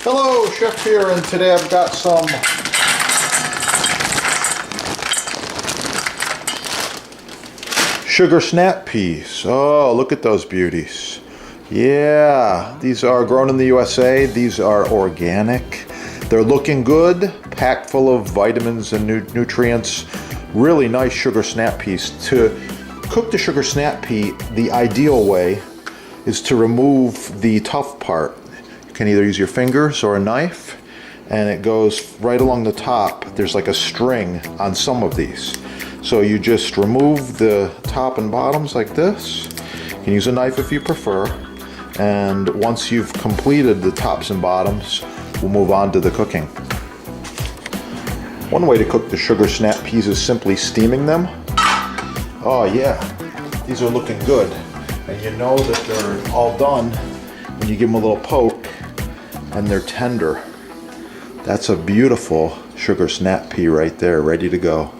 Hello, Chef here, and today I've got some sugar snap peas. Oh, look at those beauties. Yeah, these are grown in the USA. These are organic. They're looking good, packed full of vitamins and nutrients. Really nice sugar snap peas. To cook the sugar snap pea, the ideal way is to remove the tough part. You can either use your fingers or a knife, and it goes right along the top. There's like a string on some of these. So you just remove the top and bottoms like this. You can use a knife if you prefer. And once you've completed the tops and bottoms, we'll move on to the cooking. One way to cook the sugar snap peas is simply steaming them. Oh yeah, these are looking good. And you know that they're all done when you give them a little poke and they're tender. That's a beautiful sugar snap pea right there, ready to go.